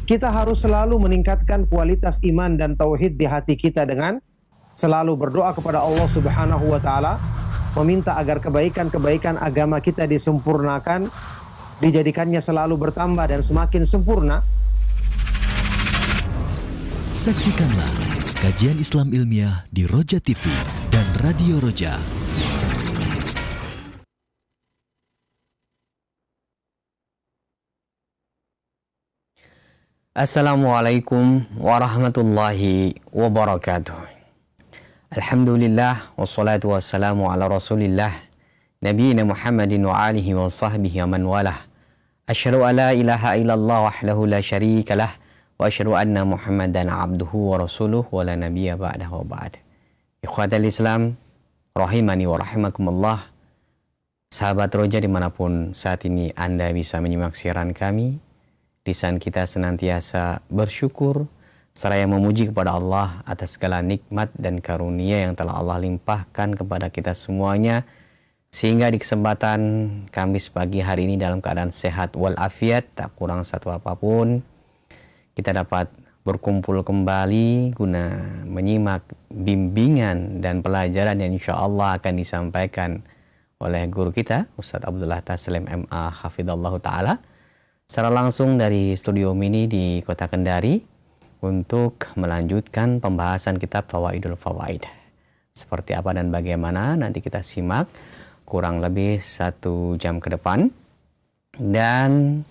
Kita harus selalu meningkatkan kualitas iman dan tauhid di hati kita dengan selalu berdoa kepada Allah Subhanahu wa taala, meminta agar kebaikan-kebaikan agama kita disempurnakan, dijadikannya selalu bertambah dan semakin sempurna. Saksikanlah kajian Islam ilmiah di Roja TV dan Radio Roja. Assalamualaikum warahmatullahi wabarakatuh. Alhamdulillah wassalatu wassalamu ala rasulillah nabiyina Muhammadin wa alihi wa sahbihi wa man walah. Asyhadu an la ilaha illallah wahdahu la syarika lah wa asyhadu anna Muhammadan abduhu wa rasuluh wa la nabiyya ba'dahu wa ba'd. Ikhwatal Islam rahimani wa rahimakumullah. Sahabat Roja dimanapun saat ini Anda bisa menyimak siaran kami, lisan kita senantiasa bersyukur seraya memuji kepada Allah atas segala nikmat dan karunia yang telah Allah limpahkan kepada kita semuanya, sehingga di kesempatan Kamis pagi hari ini dalam keadaan sehat walafiat, tak kurang satu apapun, kita dapat berkumpul kembali guna menyimak bimbingan dan pelajaran yang insya Allah akan disampaikan oleh guru kita Ustadz Abdullah Taslim MA Hafidhallahu Ta'ala secara langsung dari studio mini di Kota Kendari untuk melanjutkan pembahasan kitab Fawaidul Fawaid. Seperti apa dan bagaimana nanti kita simak kurang lebih 1 jam ke depan. Dan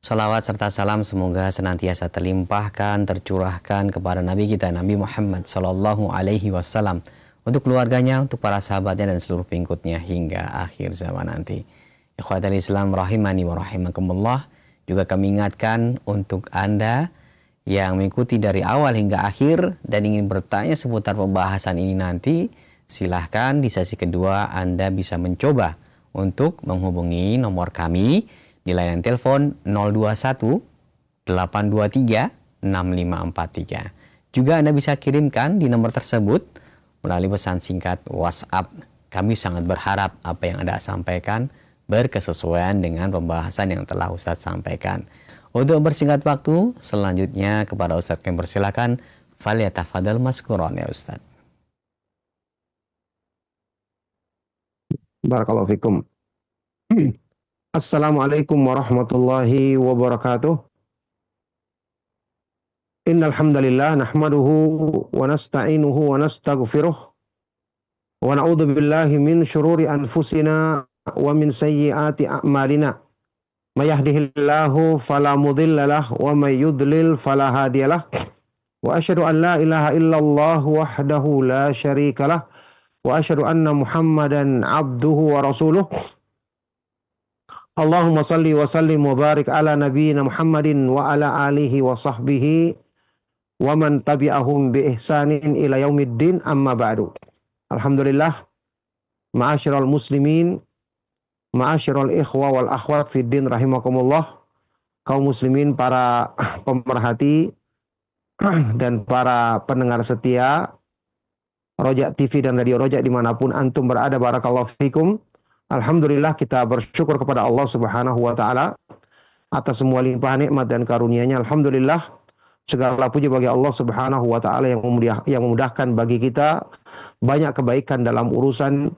salawat serta salam semoga senantiasa terlimpahkan, tercurahkan kepada Nabi kita Nabi Muhammad Sallallahu Alaihi Wasallam, untuk keluarganya, untuk para sahabatnya dan seluruh pengikutnya hingga akhir zaman nanti. Ikhwatal Islam rahimani wa rahimakumullah. Juga kami ingatkan untuk Anda yang mengikuti dari awal hingga akhir dan ingin bertanya seputar pembahasan ini nanti, silahkan di sesi kedua Anda bisa mencoba untuk menghubungi nomor kami di layanan telepon 021 823 6543. Juga Anda bisa kirimkan di nomor tersebut melalui pesan singkat WhatsApp. Kami sangat berharap apa yang Anda sampaikan berkesesuaian dengan pembahasan yang telah Ustadz sampaikan. Untuk bersingkat waktu, selanjutnya kepada Ustadz kami persilakan, falyatafadhal maskuron ya Ustadz. Barakallahu fikum. Assalamualaikum warahmatullahi wabarakatuh. Innal hamdalillah nahmaduhu wa nasta'inuhu wa nastaghfiruh wa na'udzu billahi min syururi anfusina wa min sayyiati a'malina. May yahdihillahu fala mudhillalah wa may yudlil fala hadiyalah. Wa asyhadu an la ilaha illallah wahdahu la syarikalah wa asyhadu anna Muhammadan abduhu wa rasuluh. Allahumma salli wa sallim wa barik ala nabiyyina Muhammadin wa ala alihi wa sahbihi wa man tabi'ahum bi ihsanin ila yaumiddin, amma ba'du. Alhamdulillah, ma'asyiral muslimin, ma'asyiral ikhwa wal akhwat fid din rahimakumullah, kaum muslimin, para pemerhati dan para pendengar setia Roja TV dan Radio Roja dimanapun antum berada, barakallahu fikum. Alhamdulillah, kita bersyukur kepada Allah Subhanahu wa taala atas semua limpahan nikmat dan karunia-Nya. Alhamdulillah, segala puji bagi Allah Subhanahu wa taala yang memudahkan bagi kita banyak kebaikan dalam urusan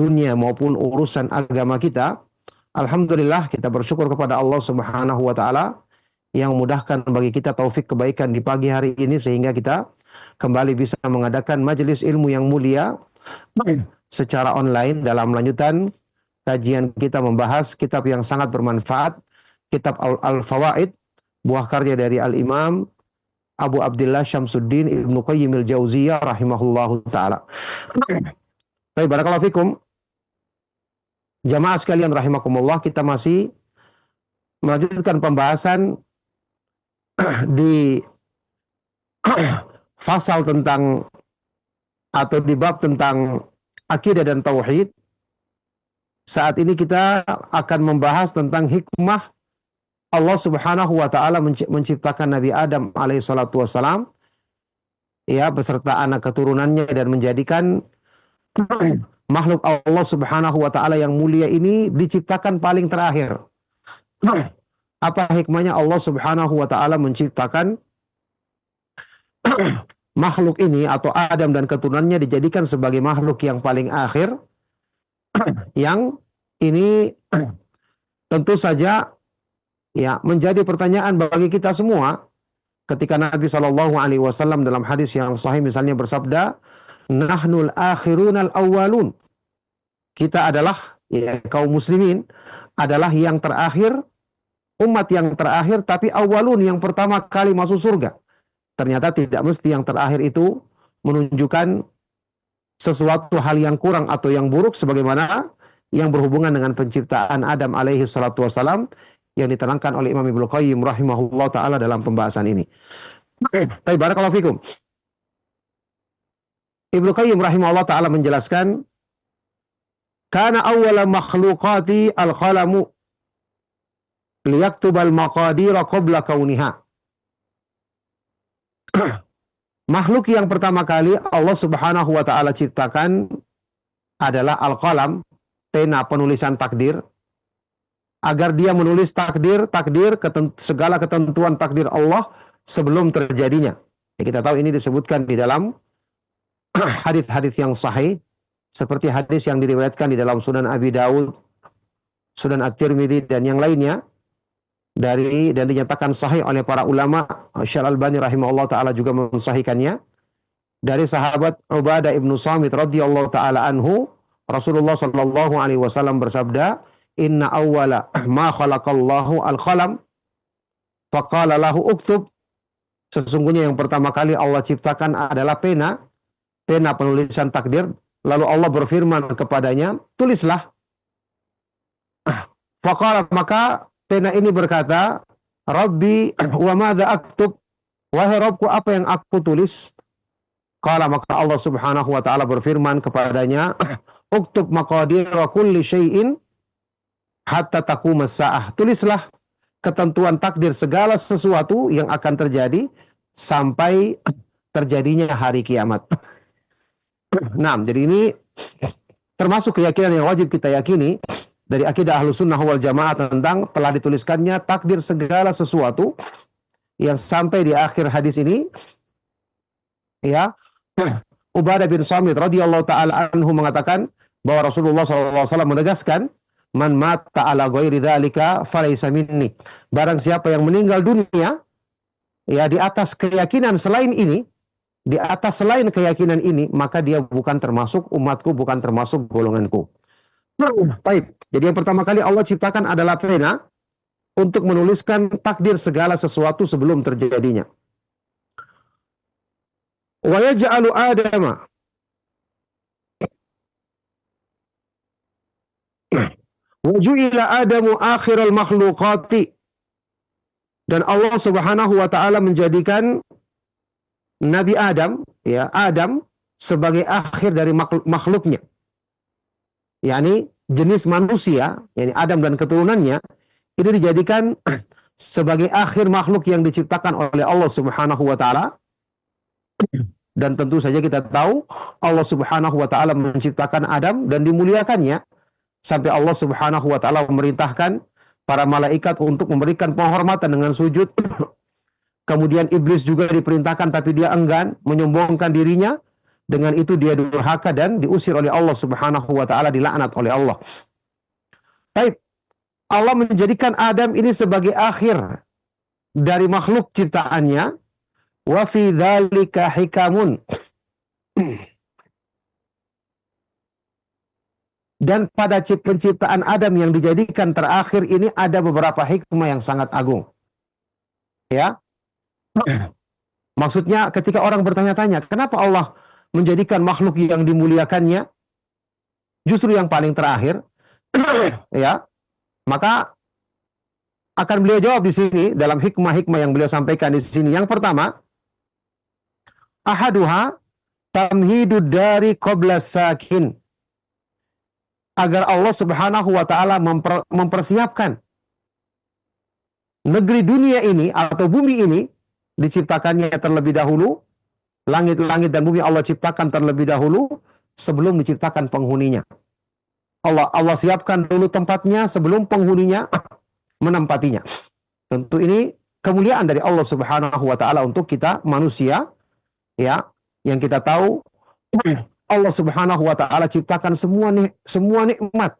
dunia maupun urusan agama kita. Alhamdulillah, kita bersyukur kepada Allah Subhanahu wa taala yang memudahkan bagi kita taufik kebaikan di pagi hari ini, sehingga kita kembali bisa mengadakan majelis ilmu yang mulia secara online dalam lanjutan kajian kita membahas kitab yang sangat bermanfaat, kitab Al-Fawaid, buah karya dari Al-Imam Abu Abdillah Syamsuddin Ibnu Qayyim al-Jauziyah rahimahullahu ta'ala. Baik, barakallahu fikum. Jamaah sekalian rahimakumullah, kita masih melanjutkan pembahasan di pasal tentang atau di bab tentang akidah dan tauhid. Saat ini kita akan membahas tentang hikmah Allah Subhanahu wa taala menciptakan Nabi Adam alaihi salatu wassalam, ya, beserta anak keturunannya, dan menjadikan makhluk Allah Subhanahu wa taala yang mulia ini diciptakan paling terakhir. apa hikmahnya Allah Subhanahu wa taala menciptakan makhluk ini atau Adam dan keturunannya dijadikan sebagai makhluk yang paling akhir, yang ini tentu saja ya menjadi pertanyaan bagi kita semua ketika Nabi Shallallahu Alaihi Wasallam dalam hadis yang sahih misalnya bersabda, nahnul akhirunal awwalun, kita adalah ya, kaum muslimin adalah yang terakhir, umat yang terakhir, tapi awalun yang pertama kali masuk surga. Ternyata tidak mesti yang terakhir itu menunjukkan sesuatu hal yang kurang atau yang buruk, sebagaimana yang berhubungan dengan penciptaan Adam alaihi salatu wassalam yang diterangkan oleh Imam Ibnu Qayyim rahimahullah ta'ala dalam pembahasan ini. Baik, barakallahu fikum. Ibnu Qayyim rahimahullah ta'ala menjelaskan, kana awwala makhluqati al-qalamu liyaktubal maqadira qabla kauniha. Makhluk yang pertama kali Allah Subhanahu wa taala ciptakan adalah al-qalam, pena penulisan takdir, agar dia menulis takdir segala ketentuan takdir Allah sebelum terjadinya. Ya, kita tahu ini disebutkan di dalam hadis-hadis yang sahih, seperti hadis yang diriwayatkan di dalam Sunan Abi Dawud, Sunan At-Tirmidzi dan yang lainnya, dan dinyatakan sahih oleh para ulama. Syekh Al-Albani rahimahullah taala juga mensahihkannya dari sahabat Ubadah ibnu Samit radhiyallahu taala anhu. Rasulullah sallallahu alaihi wasallam bersabda, inna awwala ma khalaqallahu al-qalam faqala lahu uktub. Sesungguhnya yang pertama kali Allah ciptakan adalah pena penulisan takdir. Lalu Allah berfirman kepadanya, tulislah. Faqala, maka pena ini berkata, Rabbi wa madza aktub, wahai Rabbku, apa yang aku tulis? Qala, maka Allah Subhanahu wa taala berfirman kepadanya, uktub maqadira kulli syai'in hatta taqumas saah. Tulislah ketentuan takdir segala sesuatu yang akan terjadi sampai terjadinya hari kiamat. Nah, jadi ini termasuk keyakinan yang wajib kita yakini dari akidah Ahlus Sunnah wal Jamaah tentang telah dituliskannya takdir segala sesuatu, yang sampai di akhir hadis ini ya Ubadah bin Samit radhiyallahu taala anhu mengatakan bahwa Rasulullah SAW menegaskan, man mata ala ghairi dzalika falaysa minni. Barang siapa yang meninggal dunia ya di atas keyakinan selain ini, di atas selain keyakinan ini, maka dia bukan termasuk umatku, bukan termasuk golonganku. Baik, jadi yang pertama kali Allah ciptakan adalah pena untuk menuliskan takdir segala sesuatu sebelum terjadinya. Wa yaj'alu Adama wa ju'ila Adamu akhiral makhluqati, dan Allah Subhanahu wa taala menjadikan Nabi Adam, ya Adam sebagai akhir dari makhluknya. yakni jenis manusia, yakni Adam dan keturunannya, ini dijadikan sebagai akhir makhluk yang diciptakan oleh Allah Subhanahu wa taala. Dan tentu saja kita tahu Allah Subhanahu wa taala menciptakan Adam dan dimuliakannya sampai Allah Subhanahu wa taala memerintahkan para malaikat untuk memberikan penghormatan dengan sujud. Kemudian iblis juga diperintahkan tapi dia enggan, menyombongkan dirinya. Dengan itu dia durhaka dan diusir oleh Allah Subhanahu wa taala, dilaknat oleh Allah. Baik. Allah menjadikan Adam ini sebagai akhir dari makhluk ciptaannya. Wa fi dzalika hikamun. Dan pada penciptaan Adam yang dijadikan terakhir ini ada beberapa hikmah yang sangat agung. Ya. Maksudnya ketika orang bertanya-tanya, kenapa Allah menjadikan makhluk yang dimuliakannya justru yang paling terakhir? Ya. Maka akan beliau jawab di sini dalam hikmah-hikmah yang beliau sampaikan di sini. Yang pertama, ahaduha tamhidud dari qabla sakin. Agar Allah Subhanahu wa taala mempersiapkan negeri dunia ini atau bumi ini diciptakannya terlebih dahulu. Langit-langit dan bumi Allah ciptakan terlebih dahulu sebelum diciptakan penghuninya. Allah siapkan dulu tempatnya sebelum penghuninya menempatinya. Tentu ini kemuliaan dari Allah Subhanahu wa taala untuk kita manusia, ya, yang kita tahu Allah Subhanahu wa taala ciptakan semua nikmat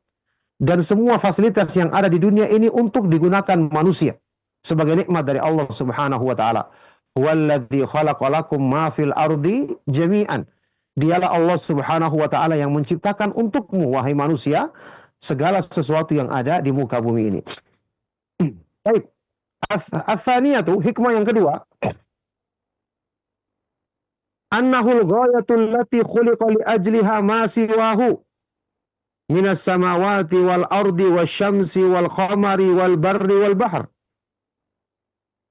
dan semua fasilitas yang ada di dunia ini untuk digunakan manusia sebagai nikmat dari Allah Subhanahu wa taala. Walladzi khalaqalakum ma fil ardi jami'an. Dialah Allah Subhanahu wa taala yang menciptakan untukmu wahai manusia segala sesuatu yang ada di muka bumi ini. Baik. Ats-tsaniyatu, hikmah yang kedua, annahul ghayatul lati khuliqa li ajliha ma siwahu minas samawati wal ardi wasyamsi wal qamari wal barri wal bahr.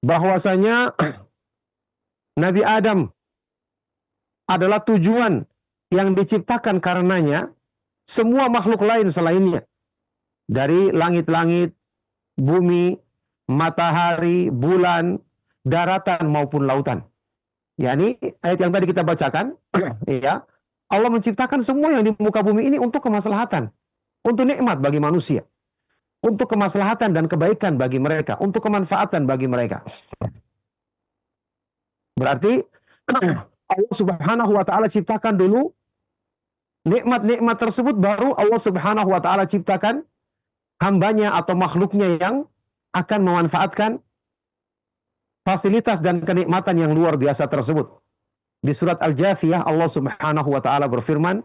Bahwasanya Nabi Adam adalah tujuan yang diciptakan karenanya semua makhluk lain selainnya. Dari langit-langit, bumi, matahari, bulan, daratan maupun lautan. Yani ayat yang tadi kita bacakan, ya, Allah menciptakan semua yang di muka bumi ini untuk kemaslahatan, untuk nikmat bagi manusia, untuk kemaslahatan dan kebaikan bagi mereka, untuk kemanfaatan bagi mereka. Berarti Allah Subhanahu wa taala ciptakan dulu nikmat-nikmat tersebut, baru Allah Subhanahu wa taala ciptakan hambanya atau makhluknya yang akan memanfaatkan fasilitas dan kenikmatan yang luar biasa tersebut. Di surat Al-Jathiyah Allah Subhanahu wa taala berfirman,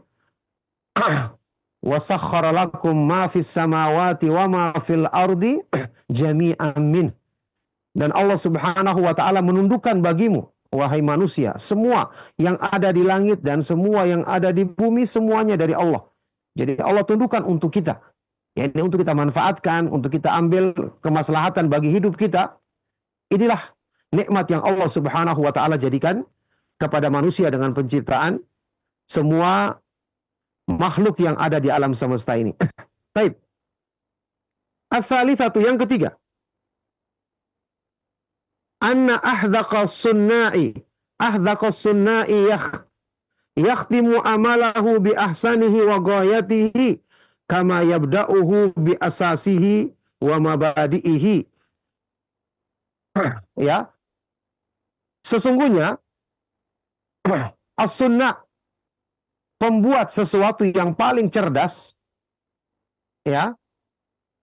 "Wa sakhkhara lakum ma fis samawati wa ma fil ardi jami'an min." Dan Allah Subhanahu wa taala menundukkan bagimu wahai manusia semua yang ada di langit dan semua yang ada di bumi, semuanya dari Allah. Jadi Allah tundukkan untuk kita. Ya, ini untuk kita manfaatkan, untuk kita ambil kemaslahatan bagi hidup kita. Inilah nikmat yang Allah Subhanahu wa taala jadikan kepada manusia dengan penciptaan semua makhluk yang ada di alam semesta ini. Baik. Ats-tsalitsatu, yang ketiga. Anna ahdaqas sunna'i yakhtimu amalahu bi ahsanihi wa ghayatihi kama yabda'uhu bi asasihi wa mabadi'ihi. Ya. Sesungguhnya as-sunnah, pembuat sesuatu yang paling cerdas, ya,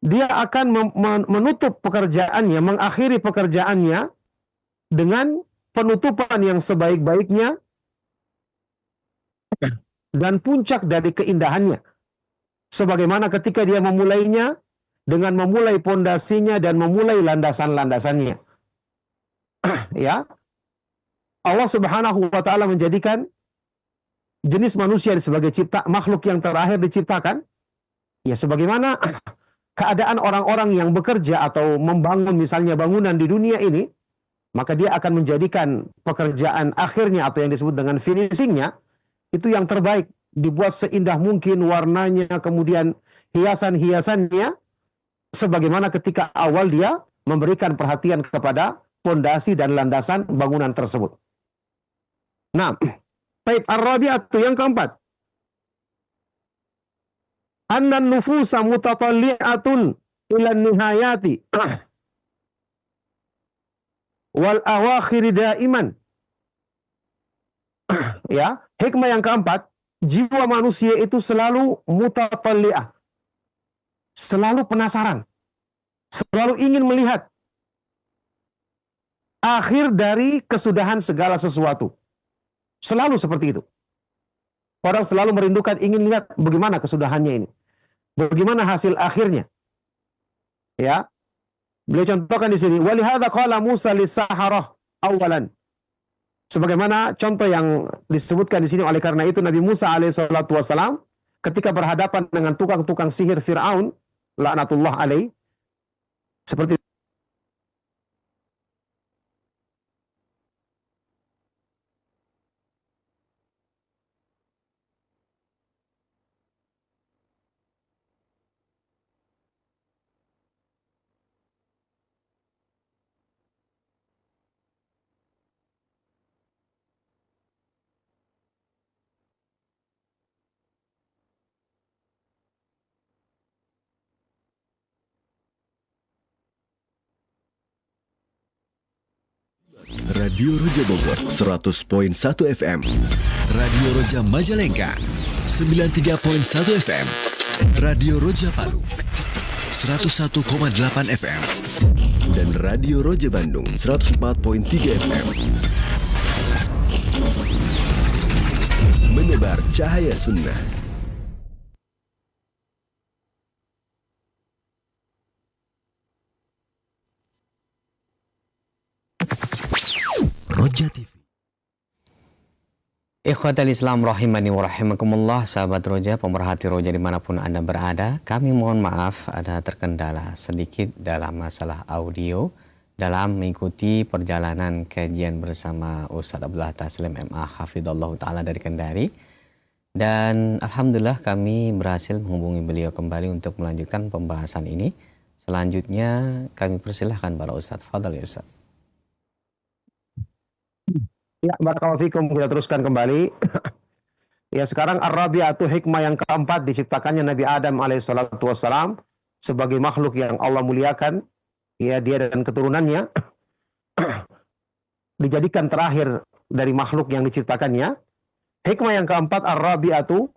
dia akan menutup pekerjaannya, mengakhiri pekerjaannya dengan penutupan yang sebaik-baiknya dan puncak dari keindahannya. Sebagaimana ketika dia memulainya dengan memulai pondasinya dan memulai landasan-landasannya. Ya. Allah Subhanahu wa taala menjadikan jenis manusia sebagai makhluk yang terakhir diciptakan, ya, sebagaimana keadaan orang-orang yang bekerja atau membangun misalnya bangunan di dunia ini, maka dia akan menjadikan pekerjaan akhirnya atau yang disebut dengan finishingnya itu yang terbaik, dibuat seindah mungkin warnanya, kemudian hiasan-hiasannya, sebagaimana ketika awal dia memberikan perhatian kepada pondasi dan landasan bangunan tersebut. Nah, baik, ar-rabi'atu, yang keempat. Annan nufusa mutatalli'atun ila nihayati wal awakhir daiman. Ya, hikmah yang keempat, jiwa manusia itu selalu mutatalli'ah. Selalu penasaran. Selalu ingin melihat akhir dari kesudahan segala sesuatu. Selalu seperti itu. Orang selalu merindukan, ingin lihat bagaimana kesudahannya ini. Bagaimana hasil akhirnya. Ya. Beliau contohkan di sini, walihada qala Musa lis-saharah awalan. Sebagaimana contoh yang disebutkan di sini, oleh karena itu Nabi Musa alaihissalatu wassalam ketika berhadapan dengan tukang-tukang sihir Fir'aun, laknatullah alaih, seperti Radio Roja Bogor 100.1 FM, Radio Roja Majalengka 93.1 FM, Radio Roja Palu 101,8 FM, dan Radio Roja Bandung 104.3 FM. Menebar cahaya sunnah. Roja TV. Ikhwatal Islam rahimani wa rahimakumullah, sahabat Roja, pemerhati Roja dimanapun Anda berada. Kami mohon maaf ada terkendala sedikit dalam masalah audio dalam mengikuti perjalanan kajian bersama Ustadz Abdullah Taslim MA Hafidhullah Ta'ala dari Kendari. Dan Alhamdulillah kami berhasil menghubungi beliau kembali untuk melanjutkan pembahasan ini. Selanjutnya kami persilahkan para Ustadz. Fadhal ya Ustadz. Ya, barakallahu fikum, kita teruskan kembali. Ya, sekarang Ar-Rabi'atu, hikmah yang keempat, diciptakannya Nabi Adam alaihissalatu wassalam sebagai makhluk yang Allah muliakan. Ya, dia dan keturunannya dijadikan terakhir dari makhluk yang diciptakannya. Hikmah yang keempat, Ar-Rabi'atu,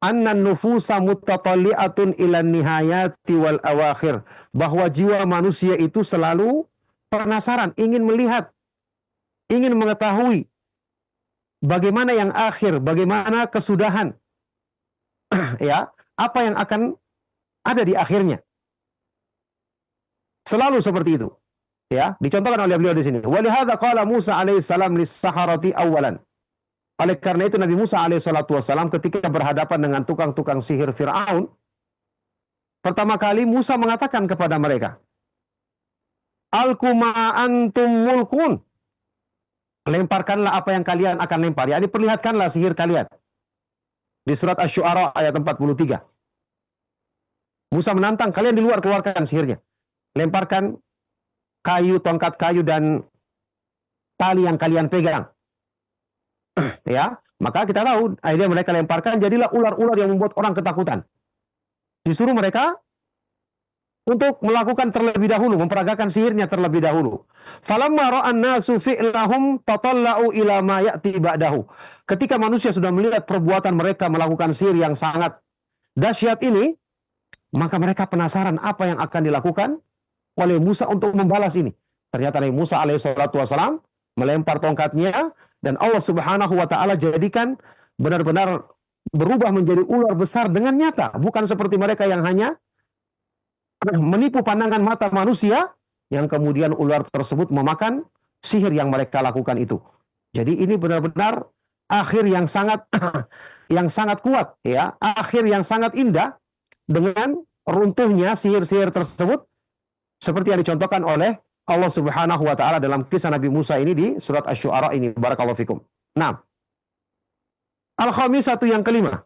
annan nufusa mutatalli'atun ilan nihayati wal awakhir. Bahwa jiwa manusia itu selalu penasaran, ingin melihat, ingin mengetahui bagaimana yang akhir, bagaimana kesudahan, ya, apa yang akan ada di akhirnya. Selalu seperti itu, ya. Dicontohkan oleh beliau di sini. Walihada qala Musa alaihissalam lis-saharati awalan. Oleh karena itu Nabi Musa alaihissalatu wassalam ketika berhadapan dengan tukang-tukang sihir Fir'aun, pertama kali Musa mengatakan kepada mereka, Alqu ma antum mulkun. Lemparkanlah apa yang kalian akan lempar. Ya, diperlihatkanlah sihir kalian. Di surat Asy-Syu'ara ayat 43. Musa menantang, kalian di luar keluarkan sihirnya. Lemparkan kayu, tongkat kayu, dan tali yang kalian pegang. Ya, maka kita tahu, akhirnya mereka lemparkan, jadilah ular-ular yang membuat orang ketakutan. Disuruh mereka untuk melakukan terlebih dahulu, memperagakan sihirnya terlebih dahulu. Falamma ra'an nasu fi'lahum tatalla'u ila ma ya'ti ba'dahu. Ketika manusia sudah melihat perbuatan mereka melakukan sihir yang sangat dahsyat ini, maka mereka penasaran apa yang akan dilakukan oleh Musa untuk membalas ini. Ternyata Nabi Musa alaihissalatu wassalam melempar tongkatnya, dan Allah subhanahu wa ta'ala jadikan benar-benar berubah menjadi ular besar dengan nyata. Bukan seperti mereka yang hanya menipu pandangan mata manusia, yang kemudian ular tersebut memakan sihir yang mereka lakukan itu. Jadi ini benar-benar akhir yang sangat yang sangat kuat, ya, akhir yang sangat indah dengan runtuhnya sihir-sihir tersebut, seperti yang dicontohkan oleh Allah Subhanahu wa taala dalam kisah Nabi Musa ini di surat Asy-Syu'ara ini. Barakallahu fikum. Nah, al-khamisatu, yang kelima,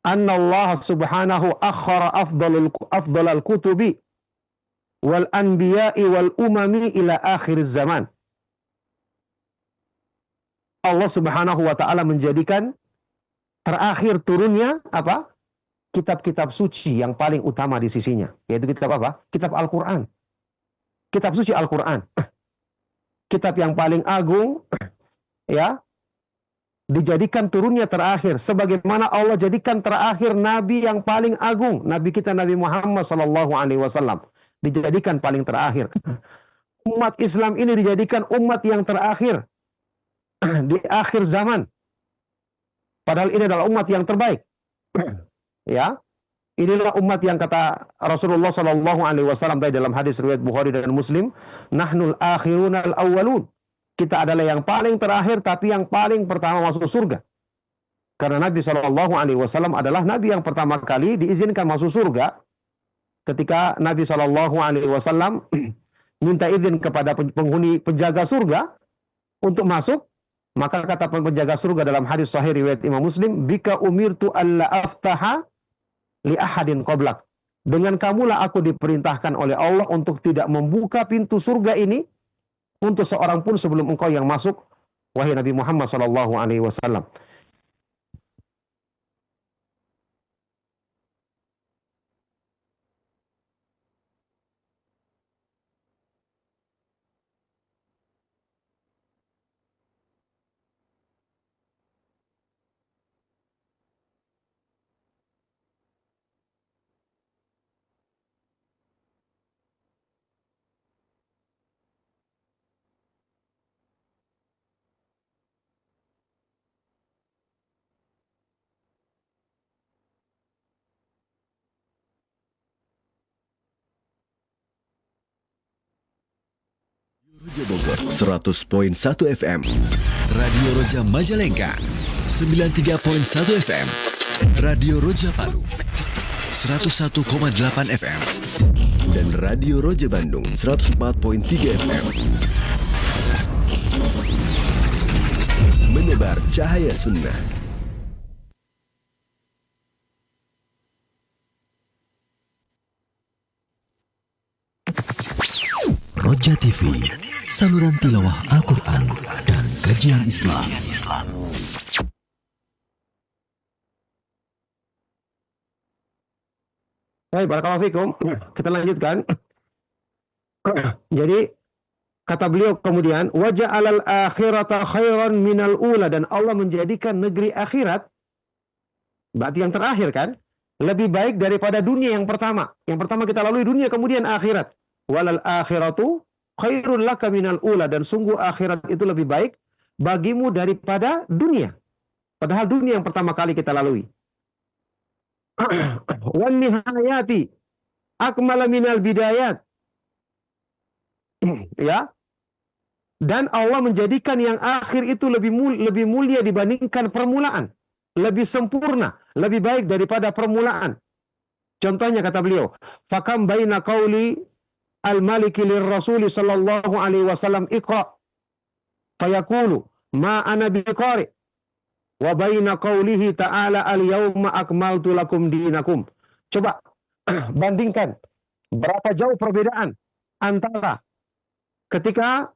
anna Allah subhanahu akhara afdalal kutubi wal anbiya'i wal umami ila akhir zaman. Allah subhanahu wa ta'ala menjadikan terakhir turunnya apa? Kitab-kitab suci yang paling utama di sisinya. Yaitu kitab apa? Kitab Al-Quran. Kitab suci Al-Quran. Kitab yang paling agung, ya, dijadikan turunnya terakhir, sebagaimana Allah jadikan terakhir Nabi yang paling agung, Nabi kita Nabi Muhammad SAW dijadikan paling terakhir. Umat Islam ini dijadikan umat yang terakhir di akhir zaman. Padahal ini adalah umat yang terbaik. Ya, inilah umat yang kata Rasulullah SAW dalam hadis riwayat Bukhari dan Muslim, nahnul akhirunal awwalun. Kita adalah yang paling terakhir, tapi yang paling pertama masuk surga. Karena Nabi SAW adalah Nabi yang pertama kali diizinkan masuk surga. Ketika Nabi SAW minta izin kepada penghuni penjaga surga untuk masuk, maka kata penjaga surga dalam hadis sahih riwayat Imam Muslim, bika umirtu alla aftaha li ahadin qablak. Dengan kamulah aku diperintahkan oleh Allah untuk tidak membuka pintu surga ini untuk seorang pun sebelum engkau yang masuk, wahai Nabi Muhammad SAW. Roja Bogor 100.1 FM, Radio Roja Majalengka 93.1 FM, Radio Roja Palu 101,8 FM, dan Radio Roja Bandung 104.3 FM. Menebar cahaya sunnah. Roja TV, saluran tilawah Al-Quran dan kajian Islam. Baik, barakallahu fikum. Kita lanjutkan. Jadi kata beliau kemudian, wa ja'alal akhirata khairan minal ula, dan Allah menjadikan negeri akhirat, berarti yang terakhir kan, lebih baik daripada dunia yang pertama. Yang pertama kita lalui dunia, kemudian akhirat. Walal akhiratu khairun laka minal ula, dan sungguh akhirat itu lebih baik bagimu daripada dunia. Padahal dunia yang pertama kali kita lalui. Wan nihayati akmala minal bidayat. Ya. Dan Allah menjadikan yang akhir itu lebih mulia dibandingkan permulaan. Lebih sempurna, lebih baik daripada permulaan. Contohnya kata beliau, fakam baina qauli al-maliki lir-rasuli sallallahu alaihi wasallam iqra fayaqulu ma ana biqari wa baina qaulihi ta'ala al-yawma akmaltu lakum dinakum. Coba bandingkan berapa jauh perbedaan antara ketika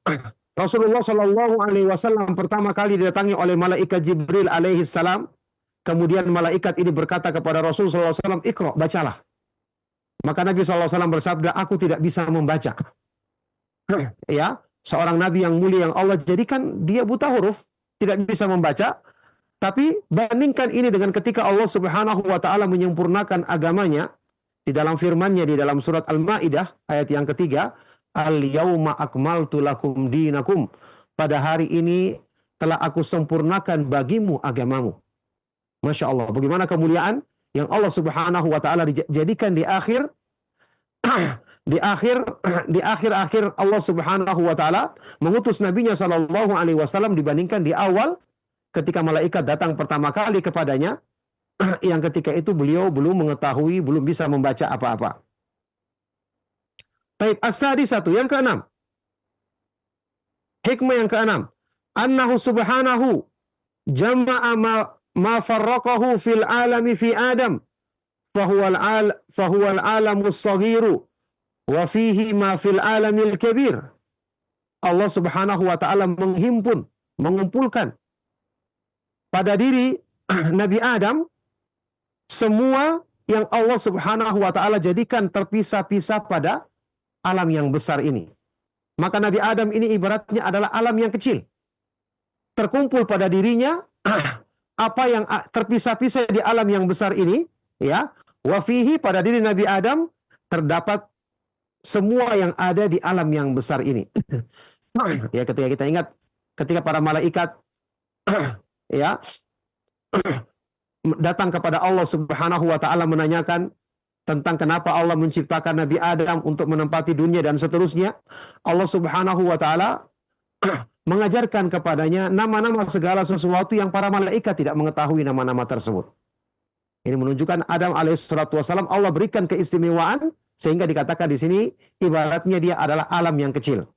Rasulullah sallallahu alaihi wasallam pertama kali didatangi oleh malaikat Jibril alaihi salam, kemudian malaikat ini berkata kepada Rasul sallallahu alaihi wasallam, "Iqra, bacalah." Maka Nabi SAW bersabda, aku tidak bisa membaca. Ya, seorang Nabi yang mulia yang Allah jadikan, dia buta huruf, tidak bisa membaca. Tapi bandingkan ini dengan ketika Allah Subhanahu wa Ta'ala menyempurnakan agamanya di dalam firman-Nya di dalam surat Al-Maidah ayat yang ketiga, al-yauma akmaltu lakum dinakum. Pada hari ini telah aku sempurnakan bagimu agamamu. Masya Allah, bagaimana kemuliaan yang Allah Subhanahu wa Ta'ala dijadikan di akhir Allah Subhanahu wa Ta'ala mengutus nabinya sallallahu alaihi wasallam dibandingkan di awal ketika malaikat datang pertama kali kepadanya, yang ketika itu beliau belum mengetahui, belum bisa membaca apa-apa. Taib as-sadisatu, yang keenam. Hikmah yang keenam, annahu subhanahu jama'a ma farraqahu fil alami fi Adam fahuwal alamus saghiru wa fihi ma fil alamil kabir. Allah Subhanahu wa Ta'ala mengumpulkan pada diri Nabi Adam semua yang Allah Subhanahu wa Ta'ala jadikan terpisah-pisah pada alam yang besar ini. Maka Nabi Adam ini ibaratnya adalah alam yang kecil. Terkumpul pada dirinya apa yang terpisah-pisah di alam yang besar ini, ya, wa fihi, pada diri Nabi Adam terdapat semua yang ada di alam yang besar ini. Ya, ketika kita ingat ketika para malaikat ya datang kepada Allah Subhanahu wa Ta'ala menanyakan tentang kenapa Allah menciptakan Nabi Adam untuk menempati dunia dan seterusnya, Allah Subhanahu wa Ta'ala mengajarkan kepadanya nama-nama segala sesuatu yang para malaikat tidak mengetahui nama-nama tersebut. Ini menunjukkan Adam alaihissalatu wassalam Allah berikan keistimewaan sehingga dikatakan di sini ibaratnya dia adalah alam yang kecil.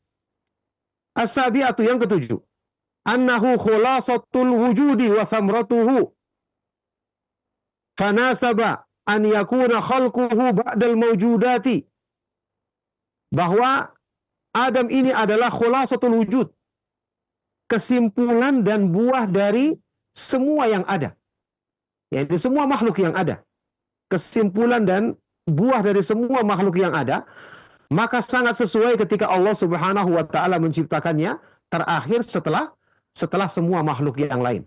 As-sabi'atu, yang ketujuh, annahu khulasatul wujudi wa thamratuhu fanasaba an yakuna khalquhu ba'dal mawjudati. Bahwa Adam ini adalah khulasatul wujud, kesimpulan dan buah dari semua yang ada. Yaitu semua makhluk yang ada. Kesimpulan dan buah dari semua makhluk yang ada. Maka sangat sesuai ketika Allah Subhanahu wa Ta'ala menciptakannya terakhir setelah semua makhluk yang lain.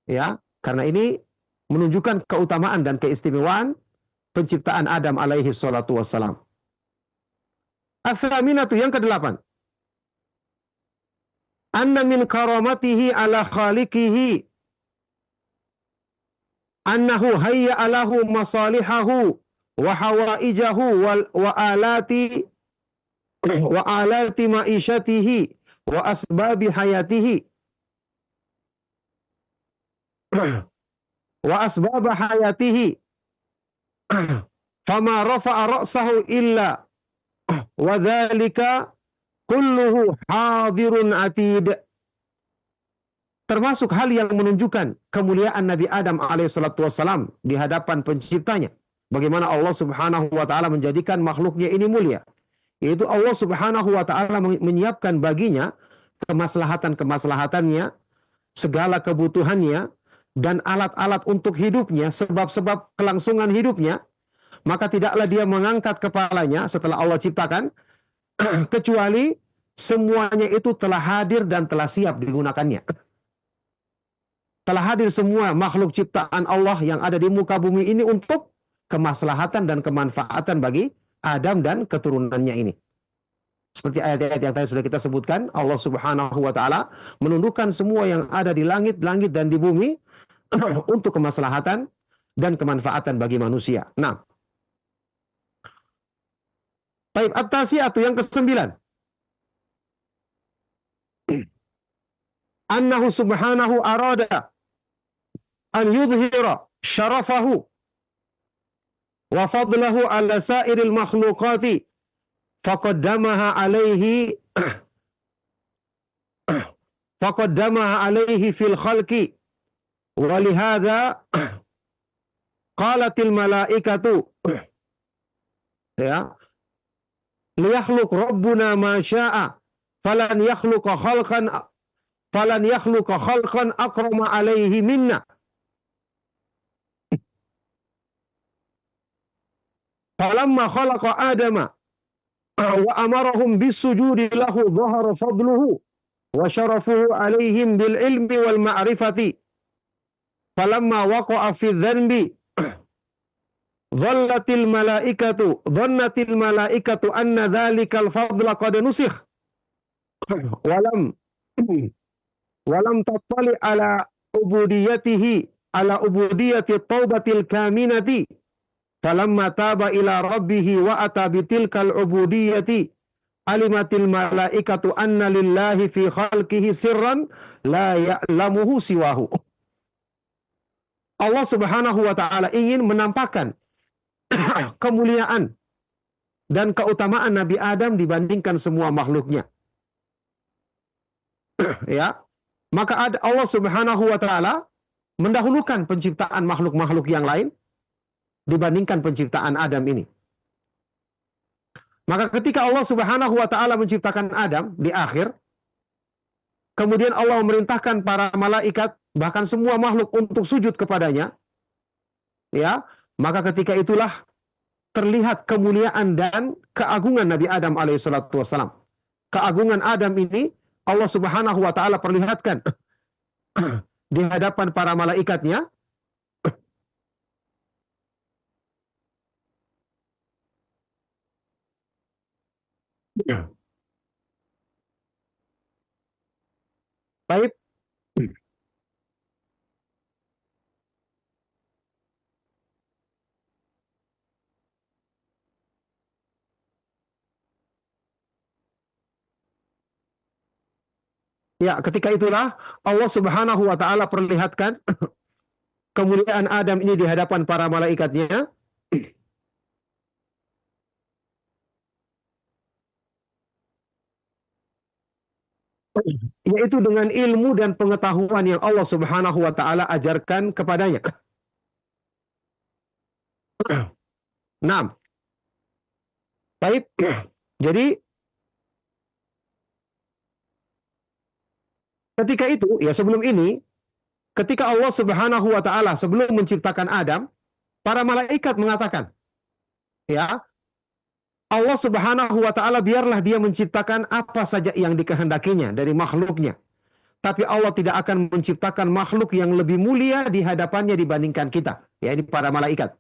Ya, karena ini menunjukkan keutamaan dan keistimewaan penciptaan Adam alaihi salatu wassalam. Ats-tsaminatu, yang kedelapan, anna min karamatihi ala khaliqihi annahu hayya alahu masalihahu wa hawaijahu wa alati wa alati ma'isyatihi wa asbabi hayatihi wa asbab hayatihi fama rafa'a ra'sahu illa wa dzalika kulluhu hadirun atid. Termasuk hal yang menunjukkan kemuliaan Nabi Adam alaihissalatu wassalam di hadapan penciptanya. Bagaimana Allah subhanahu wa ta'ala menjadikan makhluknya ini mulia. Yaitu Allah subhanahu wa ta'ala menyiapkan baginya kemaslahatan-kemaslahatannya, segala kebutuhannya, dan alat-alat untuk hidupnya, sebab-sebab kelangsungan hidupnya. Maka tidaklah dia mengangkat kepalanya setelah Allah ciptakan, kecuali semuanya itu telah hadir dan telah siap digunakannya. Telah hadir semua makhluk ciptaan Allah yang ada di muka bumi ini untuk kemaslahatan dan kemanfaatan bagi Adam dan keturunannya ini. Seperti ayat-ayat yang tadi sudah kita sebutkan, Allah subhanahu wa ta'ala menundukkan semua yang ada di langit-langit dan di bumi untuk kemaslahatan dan kemanfaatan bagi manusia. Nah, baik, at-tasi'atu yang ke-9. Annahu subhanahu arada an yudhira syarafahu wa fadlahu ala sairil makhluqati faqaddamaha alaihi fil khalqi wa lihadza qalatil malaikatu ya liyakhluq rabbuna ma syaa falan yakhluqa khalqan akrama alaihi minna. Falamma khalaqa Adama wa amarahum bisujudi lahu dhahara fadluhu wa syarafuhu alaihim bil ilmi wal ma'rifati. Falamma waqa'a fi dhanbi dhallatil malaikatu anna dhalikal fadla qad nusikh walam tattali ala ubudiyati taubatil kaminati. Falamma taba ila rabbihi wa ata bitilkal ubudiyati alimatil malaikatu anna lillahi fi khalqihi sirran la ya'lamuhu siwahu. Allah subhanahu wa ta'ala ingin menampakkan kemuliaan dan keutamaan Nabi Adam dibandingkan semua makhluknya. Ya, maka Allah subhanahu wa ta'ala mendahulukan penciptaan makhluk-makhluk yang lain dibandingkan penciptaan Adam ini. Maka ketika Allah subhanahu wa ta'ala menciptakan Adam di akhir, kemudian Allah memerintahkan para malaikat, bahkan semua makhluk untuk sujud kepadanya, ya, maka ketika itulah terlihat kemuliaan dan keagungan Nabi Adam alaihissalatu wassalam. Keagungan Adam ini Allah subhanahu wa ta'ala perlihatkan di hadapan para malaikatnya. Baik. Ya, ketika itulah Allah subhanahu wa ta'ala perlihatkan kemuliaan Adam ini di hadapan para malaikatnya. Yaitu dengan ilmu dan pengetahuan yang Allah subhanahu wa ta'ala ajarkan kepadanya. Nah, baik. Jadi ketika itu, ya sebelum ini, ketika Allah subhanahu wa ta'ala sebelum menciptakan Adam, para malaikat mengatakan, ya, Allah subhanahu wa ta'ala biarlah dia menciptakan apa saja yang dikehendakinya dari makhluknya. Tapi Allah tidak akan menciptakan makhluk yang lebih mulia di hadapannya dibandingkan kita. Ya, ini para malaikat.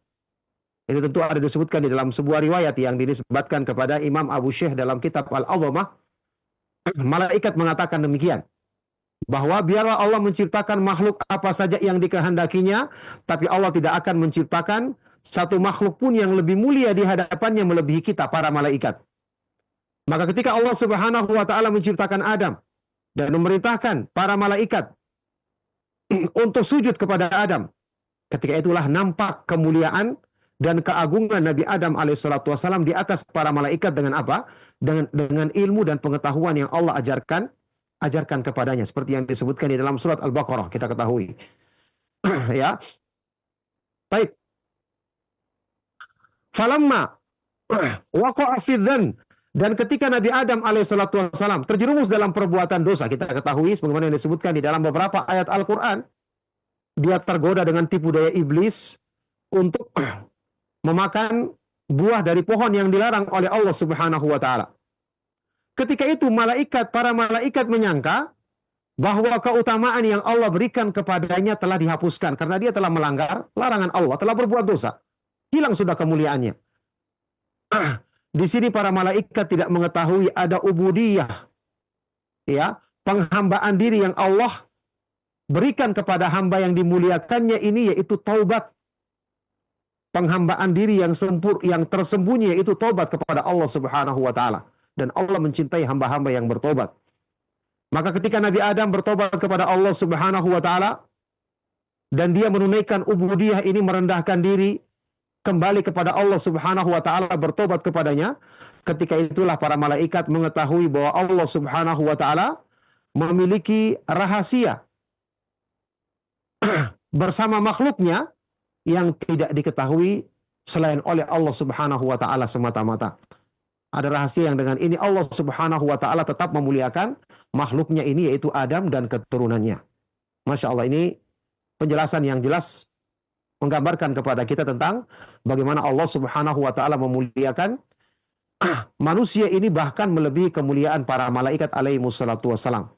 Ini tentu ada disebutkan di dalam sebuah riwayat yang dinisbatkan kepada Imam Abu Syekh dalam kitab Al-Azamah. Malaikat mengatakan demikian. Bahwa biarlah Allah menciptakan makhluk apa saja yang dikehendakinya, tapi Allah tidak akan menciptakan satu makhluk pun yang lebih mulia di hadapannya melebihi kita, para malaikat. Maka ketika Allah Subhanahu wa taala menciptakan Adam dan memerintahkan para malaikat untuk sujud kepada Adam, ketika itulah nampak kemuliaan dan keagungan Nabi Adam alaihissalatu wassalam di atas para malaikat dengan apa? Dengan ilmu dan pengetahuan yang Allah ajarkan kepadanya, seperti yang disebutkan di dalam surat Al-Baqarah, kita ketahui. Ya. Baik. Falamma waqa'a fi dzan, dan ketika Nabi Adam alaihissalatu wassalam terjerumus dalam perbuatan dosa, kita ketahui sebagaimana yang disebutkan di dalam beberapa ayat Al-Qur'an, dia tergoda dengan tipu daya iblis untuk memakan buah dari pohon yang dilarang oleh Allah Subhanahu wa taala. Ketika itu para malaikat menyangka bahwa keutamaan yang Allah berikan kepadanya telah dihapuskan karena dia telah melanggar larangan Allah, telah berbuat dosa. Hilang sudah kemuliaannya. Di sini para malaikat tidak mengetahui ada ubudiyah, ya, penghambaan diri yang Allah berikan kepada hamba yang dimuliakannya ini, yaitu taubat. Penghambaan diri yang tersembunyi, yaitu taubat kepada Allah Subhanahu wa taala. Dan Allah mencintai hamba-hamba yang bertobat. Maka ketika Nabi Adam bertobat kepada Allah Subhanahu wa taala dan dia menunaikan ubudiyah ini, merendahkan diri kembali kepada Allah Subhanahu wa taala, bertobat kepadanya, ketika itulah para malaikat mengetahui bahwa Allah Subhanahu wa taala memiliki rahasia bersama makhluknya yang tidak diketahui selain oleh Allah Subhanahu wa taala semata-mata. Ada rahasia yang dengan ini Allah Subhanahu wa taala tetap memuliakan makhluknya ini, yaitu Adam dan keturunannya. Masya Allah, ini penjelasan yang jelas menggambarkan kepada kita tentang bagaimana Allah Subhanahu wa taala memuliakan manusia ini, bahkan melebihi kemuliaan para malaikat alaihi wassalatu wassalam.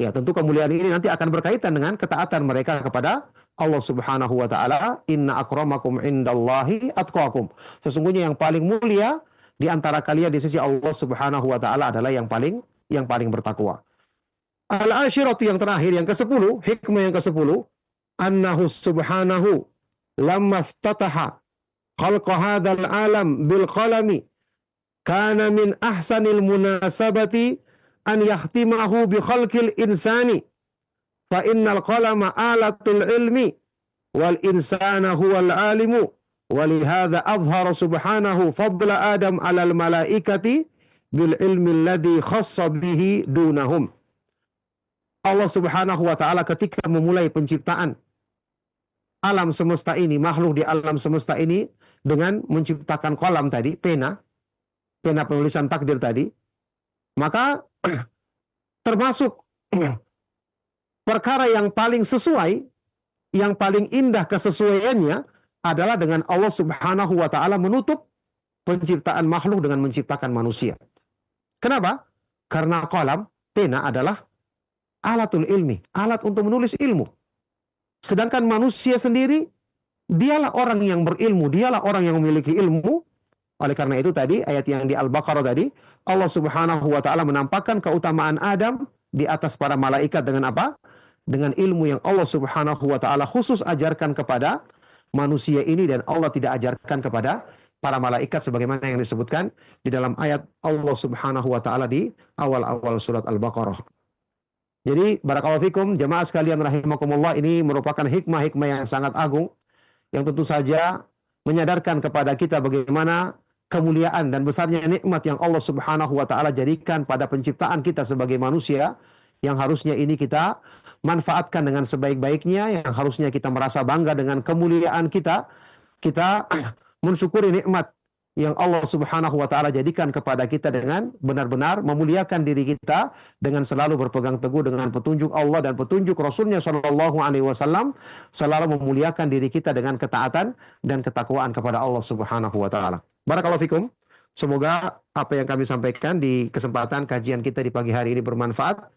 Ya, tentu kemuliaan ini nanti akan berkaitan dengan ketaatan mereka kepada Allah Subhanahu wa taala. Inna akramakum indallahi atqakum. Sesungguhnya yang paling mulia di antara kalian di sisi Allah Subhanahu wa taala adalah yang paling bertakwa. Al-ashiratu, yang terakhir, yang ke-10, hikmah yang ke-10, annahu subhanahu lamma iftataha khalqa hadzal alam bil qalami kana min ahsanil munasabati an yahtimahu bi khalqil insani fa innal qalama alatul ilmi wal insana huwal alimu walihada azhara subhanahu fadla Adam alal malaikati bil ilmi alladhi khassa bihi dunahum. Allah Subhanahu wa taala ketika memulai penciptaan alam semesta ini, makhluk di alam semesta ini, dengan menciptakan kolam tadi, pena penulisan takdir tadi, maka termasuk perkara yang paling sesuai, yang paling indah kesesuaiannya adalah dengan Allah Subhanahu wa taala menutup penciptaan makhluk dengan menciptakan manusia. Kenapa? Karena kolam, pena adalah alatul ilmi, alat untuk menulis ilmu. Sedangkan manusia sendiri, dialah orang yang berilmu, dialah orang yang memiliki ilmu. Oleh karena itu tadi, ayat yang di Al-Baqarah tadi, Allah Subhanahu wa taala menampakkan keutamaan Adam di atas para malaikat dengan apa? Dengan ilmu yang Allah Subhanahu wa taala khusus ajarkan kepada manusia ini, dan Allah tidak ajarkan kepada para malaikat sebagaimana yang disebutkan di dalam ayat Allah Subhanahu wa taala di awal-awal surat Al-Baqarah. Jadi barakallahu fikum jamaah sekalian rahimakumullah, ini merupakan hikmah-hikmah yang sangat agung yang tentu saja menyadarkan kepada kita bagaimana kemuliaan dan besarnya nikmat yang Allah Subhanahu wa taala jadikan pada penciptaan kita sebagai manusia, yang harusnya ini kita manfaatkan dengan sebaik-baiknya, yang harusnya kita merasa bangga dengan kemuliaan kita mensyukuri nikmat yang Allah Subhanahu wa taala jadikan kepada kita dengan benar-benar memuliakan diri kita dengan selalu berpegang teguh dengan petunjuk Allah dan petunjuk Rasulnya Shallallahu alaihi wasallam, selalu memuliakan diri kita dengan ketaatan dan ketakwaan kepada Allah Subhanahu wa taala. Barakallahu fikum. Semoga apa yang kami sampaikan di kesempatan kajian kita di pagi hari ini bermanfaat.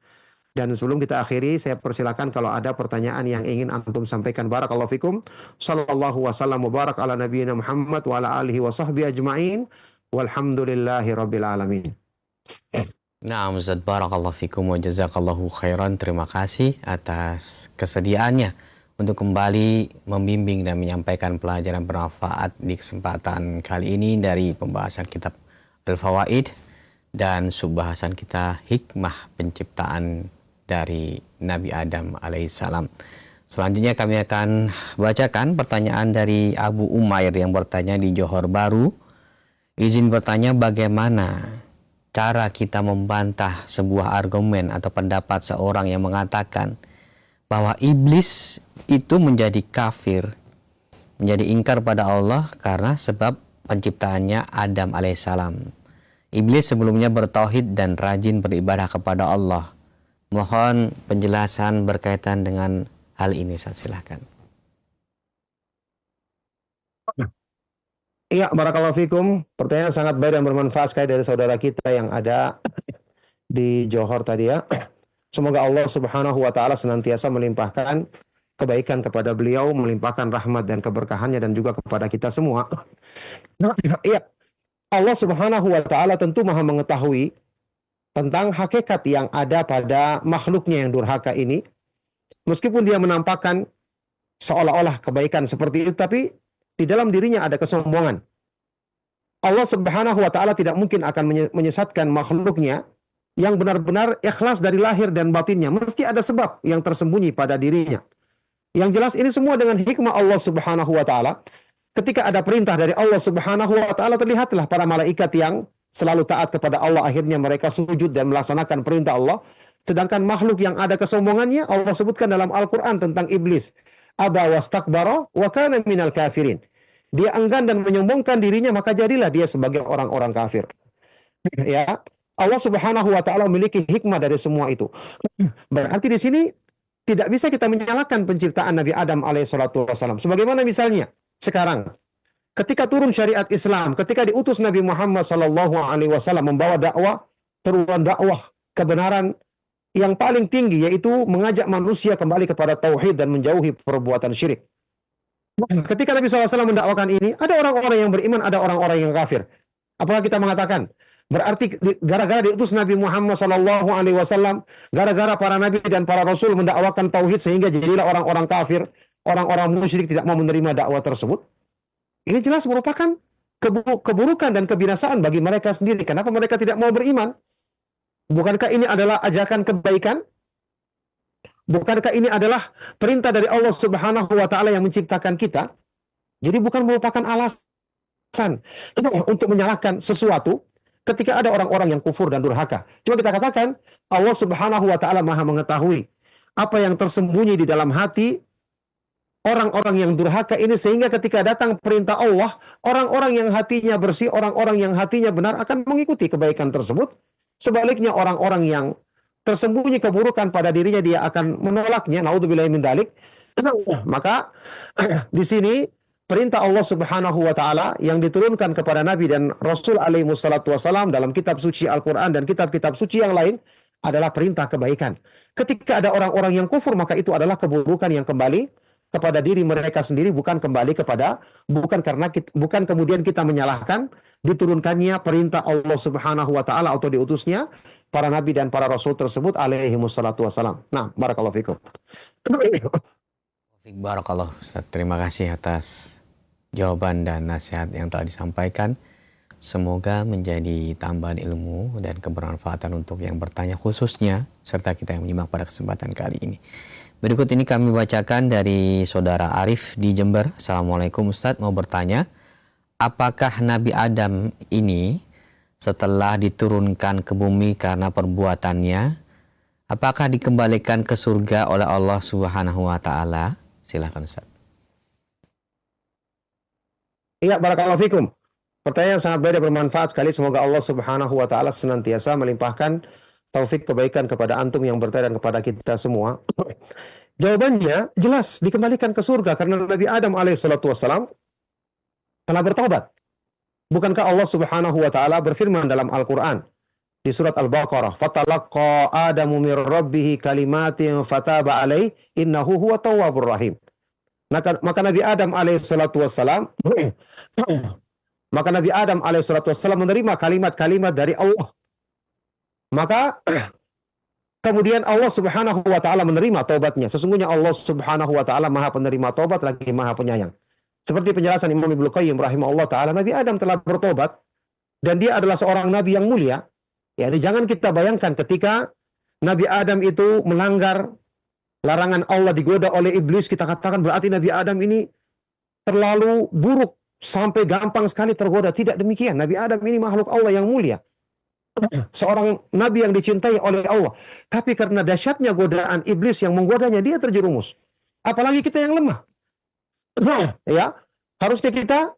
Dan sebelum kita akhiri, saya persilakan kalau ada pertanyaan yang ingin antum sampaikan. Barakallahu fikum. Sallallahu wasallam mubarak ala nabiyina Muhammad wa ala alihi wa sahbihi ajma'in. Walhamdulillahi rabbil alamin. Nah, Ustaz, barakallahu fikum wa jazakallahu khairan. Terima kasih atas kesediaannya untuk kembali membimbing dan menyampaikan pelajaran bermanfaat di kesempatan kali ini dari pembahasan kitab al-fawaid, dan subbahasan kita hikmah penciptaan dari Nabi Adam alaihissalam. Selanjutnya kami akan bacakan pertanyaan dari Abu Umair yang bertanya di Johor Baru. Izin bertanya, bagaimana cara kita membantah sebuah argumen atau pendapat seorang yang mengatakan bahwa iblis itu menjadi kafir, menjadi ingkar pada Allah karena sebab penciptaannya Adam alaihissalam. Iblis sebelumnya bertauhid dan rajin beribadah kepada Allah. Mohon penjelasan berkaitan dengan hal ini, Ustaz, silahkan. Iya, barakallahu fikum. Pertanyaan sangat baik dan bermanfaat sekali dari saudara kita yang ada di Johor tadi ya. Semoga Allah Subhanahu wa taala senantiasa melimpahkan kebaikan kepada beliau, melimpahkan rahmat dan keberkahannya dan juga kepada kita semua. Iya. Allah Subhanahu wa taala tentu Maha mengetahui tentang hakikat yang ada pada makhluknya yang durhaka ini. Meskipun dia menampakkan seolah-olah kebaikan seperti itu, tapi di dalam dirinya ada kesombongan. Allah Subhanahu wa taala tidak mungkin akan menyesatkan makhluknya yang benar-benar ikhlas dari lahir dan batinnya. Mesti ada sebab yang tersembunyi pada dirinya. Yang jelas ini semua dengan hikmah Allah Subhanahu wa taala. Ketika ada perintah dari Allah Subhanahu wa taala, terlihatlah para malaikat yang selalu taat kepada Allah, akhirnya mereka sujud dan melaksanakan perintah Allah. Sedangkan makhluk yang ada kesombongannya, Allah sebutkan dalam Al-Quran tentang iblis. Aba wastakbara wa kana minal kafirin. Dia enggan dan menyombongkan dirinya, maka jadilah dia sebagai orang-orang kafir. Ya, Allah Subhanahu wa taala memiliki hikmah dari semua itu. Berarti di sini tidak bisa kita menyalahkan penciptaan Nabi Adam alaihissalatu wassalam. Sebagaimana misalnya sekarang ketika turun syariat Islam, ketika diutus Nabi Muhammad sallallahu alaihi wasallam membawa dakwah, seruan dakwah kebenaran yang paling tinggi, yaitu mengajak manusia kembali kepada tauhid dan menjauhi perbuatan syirik. Ketika Nabi SAW mendakwakan ini, ada orang-orang yang beriman, ada orang-orang yang kafir. Apakah kita mengatakan berarti gara-gara diutus Nabi Muhammad SAW, gara-gara para nabi dan para rasul mendakwakan tauhid sehingga jadilah orang-orang kafir, orang-orang musyrik tidak mau menerima dakwah tersebut? Ini jelas merupakan keburukan dan kebinasaan bagi mereka sendiri. Kenapa mereka tidak mau beriman? Bukankah ini adalah ajakan kebaikan? Bukankah ini adalah perintah dari Allah Subhanahu wa taala yang menciptakan kita? Jadi bukan merupakan alasan untuk menyalahkan sesuatu ketika ada orang-orang yang kufur dan durhaka. Cuma kita katakan Allah Subhanahu wa taala Maha mengetahui apa yang tersembunyi di dalam hati orang-orang yang durhaka ini, sehingga ketika datang perintah Allah, orang-orang yang hatinya bersih, orang-orang yang hatinya benar akan mengikuti kebaikan tersebut. Sebaliknya orang-orang yang tersembunyi keburukan pada dirinya, dia akan menolaknya. Naudzubillahi min dzalik. Maka di sini perintah Allah Subhanahu wa taala yang diturunkan kepada Nabi dan Rasul alaihi wassalatu wassalam dalam kitab suci Al-Qur'an dan kitab-kitab suci yang lain adalah perintah kebaikan. Ketika ada orang-orang yang kufur, maka itu adalah keburukan yang kembali kepada diri mereka sendiri, bukan kemudian kita menyalahkan diturunkannya perintah Allah Subhanahu wa taala atau diutusnya para nabi dan para rasul tersebut alaihi wassalatu wassalam. Nah, barakallahu fikum. Barakallah, Ustaz. Terima kasih atas jawaban dan nasihat yang telah disampaikan. Semoga menjadi tambahan ilmu dan kebermanfaatan untuk yang bertanya khususnya, serta kita yang menyimak pada kesempatan kali ini. Berikut ini kami bacakan dari Saudara Arif di Jember. Assalamualaikum Ustaz, mau bertanya, apakah Nabi Adam ini setelah diturunkan ke bumi karena perbuatannya, apakah dikembalikan ke surga oleh Allah Subhanahu wa taala? Silakan Ustaz. Iya, barakallahu fikum. Pertanyaan sangat baik dan bermanfaat sekali. Semoga Allah Subhanahu wa taala senantiasa melimpahkan taufik kebaikan kepada antum yang bertanya dan kepada kita semua. Jawabannya jelas, dikembalikan ke surga karena Nabi Adam alaihissalatu wassalam telah bertobat. Bukankah Allah Subhanahu wa taala berfirman dalam Al-Qur'an di surat Al-Baqarah, "Fatalaqqa Adamu mir rabbih kalimatin fataba alaihi innahu huwa tawwabur rahim." Maka Nabi Adam alaihissalatu wassalam menerima kalimat-kalimat dari Allah. Maka kemudian Allah Subhanahu wa taala menerima taubatnya. Sesungguhnya Allah Subhanahu wa taala Maha penerima taubat lagi Maha penyayang. Seperti penjelasan Imam Ibnu Qayyim rahimahullah taala, Nabi Adam telah bertobat dan dia adalah seorang nabi yang mulia. Ya, jangan kita bayangkan ketika Nabi Adam itu melanggar larangan Allah, digoda oleh iblis, kita katakan berarti Nabi Adam ini terlalu buruk sampai gampang sekali tergoda. Tidak demikian. Nabi Adam ini makhluk Allah yang mulia, seorang nabi yang dicintai oleh Allah. Tapi karena dahsyatnya godaan iblis yang menggodanya, dia terjerumus. Apalagi kita yang lemah. Ya, harusnya kita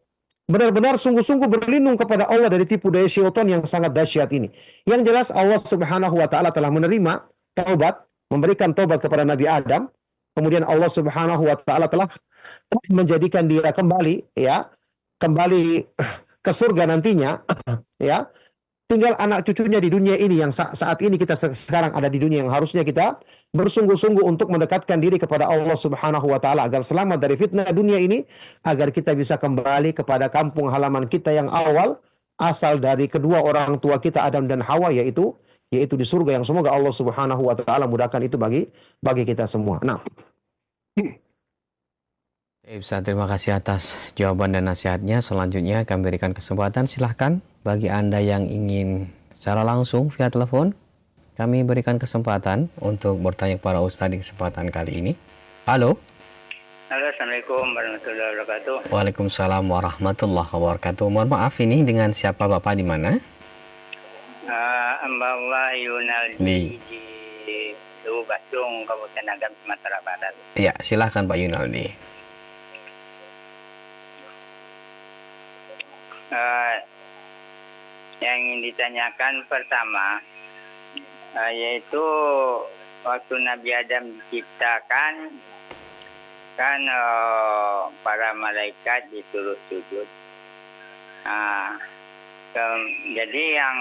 benar-benar sungguh-sungguh berlindung kepada Allah dari tipu daya syaitan yang sangat dahsyat ini. Yang jelas Allah Subhanahu wa taala telah menerima taubat, memberikan taubat kepada Nabi Adam. Kemudian Allah Subhanahu wa taala telah menjadikan dia kembali, ya, kembali ke surga nantinya, ya. Tinggal anak cucunya di dunia ini yang saat ini kita sekarang ada di dunia, yang harusnya kita bersungguh-sungguh untuk mendekatkan diri kepada Allah Subhanahu wa taala agar selamat dari fitnah dunia ini, agar kita bisa kembali kepada kampung halaman kita yang awal, asal dari kedua orang tua kita Adam dan Hawa, yaitu di surga, yang semoga Allah Subhanahu wa taala mudahkan itu bagi kita semua. Nah, Ustaz, terima kasih atas jawaban dan nasihatnya. Selanjutnya kami berikan kesempatan, silahkan bagi Anda yang ingin secara langsung via telepon, kami berikan kesempatan untuk bertanya kepada Ustaz di kesempatan kali ini. Halo. Halo, Assalamualaikum warahmatullahi wabarakatuh. Waalaikumsalam warahmatullahi wabarakatuh. Mohon maaf, ini dengan siapa Bapak, di mana? Hamba Allah Yunaldi di Luwu Basung, Kabupaten Agam, Sumatera Barat. Ya, silahkan Pak Yunaldi. Yang ingin ditanyakan pertama, yaitu waktu Nabi Adam diciptakan, kan para malaikat disuruh sujud. Jadi yang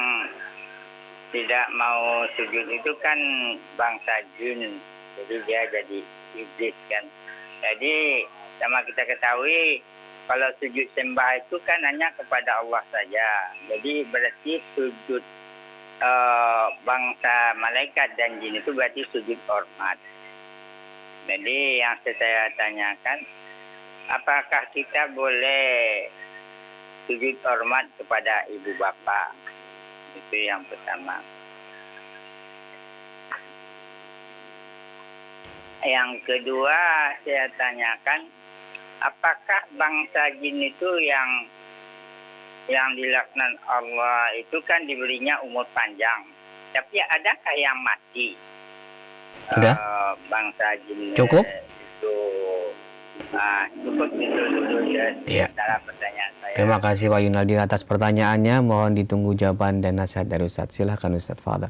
tidak mau sujud itu kan bangsa jin, jadi dia jadi iblis kan. Jadi sama kita ketahui, kalau sujud sembah itu kan hanya kepada Allah saja. Jadi berarti sujud bangsa malaikat dan jin itu berarti sujud hormat. Jadi yang saya tanyakan, apakah kita boleh sujud hormat kepada ibu bapa? Itu yang pertama. Yang kedua saya tanyakan, apakah bangsa jin itu yang dilaksanakan Allah itu kan diberinya umur panjang, tapi adakah yang mati? Sudah? Bangsa jin Cukup? itu cukup itu dulu ya. Salah pertanyaan saya. Terima kasih Pak Yunaldi atas pertanyaannya. Mohon ditunggu jawaban dan nasihat dari Ustaz. Silahkan Ustaz Fadhal.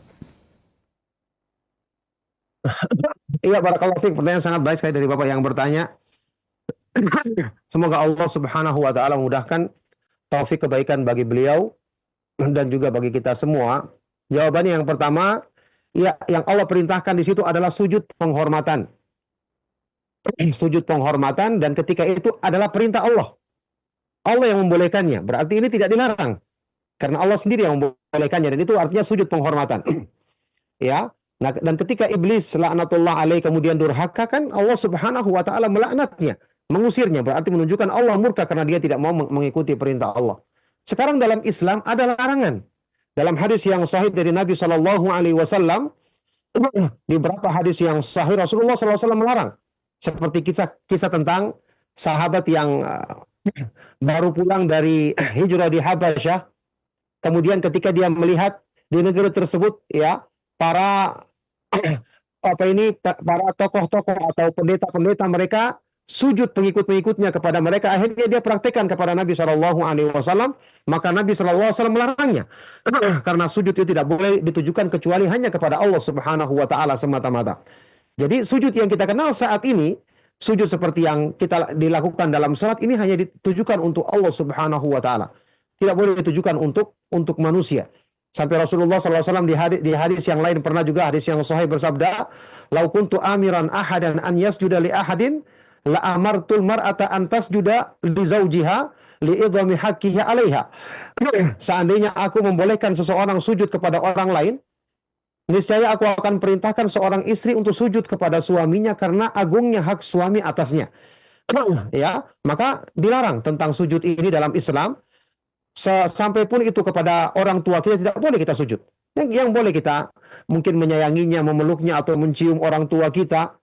iya, barakallahu fiik. Pertanyaan sangat baik sekali dari Bapak yang bertanya. Semoga Allah Subhanahu wa taala memudahkan taufik kebaikan bagi beliau dan juga bagi kita semua. Jawabannya yang pertama, ya, yang Allah perintahkan di situ adalah sujud penghormatan. Sujud penghormatan, dan ketika itu adalah perintah Allah. Allah yang membolehkannya. Berarti ini tidak dilarang. Karena Allah sendiri yang membolehkannya, dan itu artinya sujud penghormatan. Ya. Nah, dan ketika iblis laknatullah alaih kemudian durhaka, kan Allah Subhanahu wa taala melaknatnya, mengusirnya, berarti menunjukkan Allah murka karena dia tidak mau mengikuti perintah Allah. Sekarang dalam Islam ada larangan. Dalam hadis yang sahih dari Nabi Shallallahu alaihi wasallam, di beberapa hadis yang sahih Rasulullah sallallahu alaihi wasallam melarang. Seperti kisah tentang sahabat yang baru pulang dari hijrah di Habasyah. Kemudian ketika dia melihat di negeri tersebut, ya, para tokoh-tokoh atau pendeta-pendeta mereka sujud pengikut-pengikutnya kepada mereka, akhirnya dia praktekkan kepada Nabi Shallallahu alaihi wasallam, maka Nabi Shallallahu alaihi wasallam melarangnya. Karena sujud itu tidak boleh ditujukan kecuali hanya kepada Allah Subhanahu wa taala semata-mata. Jadi sujud yang kita kenal saat ini, sujud seperti yang kita dilakukan dalam salat ini hanya ditujukan untuk Allah Subhanahu wa taala. Tidak boleh ditujukan untuk manusia. Sampai Rasulullah SAW di hadis yang lain pernah juga, hadis yang sahih, bersabda, "Lau kuntu amiran ahadan an yasjuda li ahadin la amartul mar'ata an tasjuda li zawjiha li idhami haqqihi 'alaiha." Seandainya aku membolehkan seseorang sujud kepada orang lain, niscaya aku akan perintahkan seorang istri untuk sujud kepada suaminya karena agungnya hak suami atasnya. Ya, maka dilarang tentang sujud ini dalam Islam. Sampai pun itu kepada orang tua kita tidak boleh kita sujud. Yang boleh kita mungkin menyayanginya, memeluknya atau mencium orang tua kita,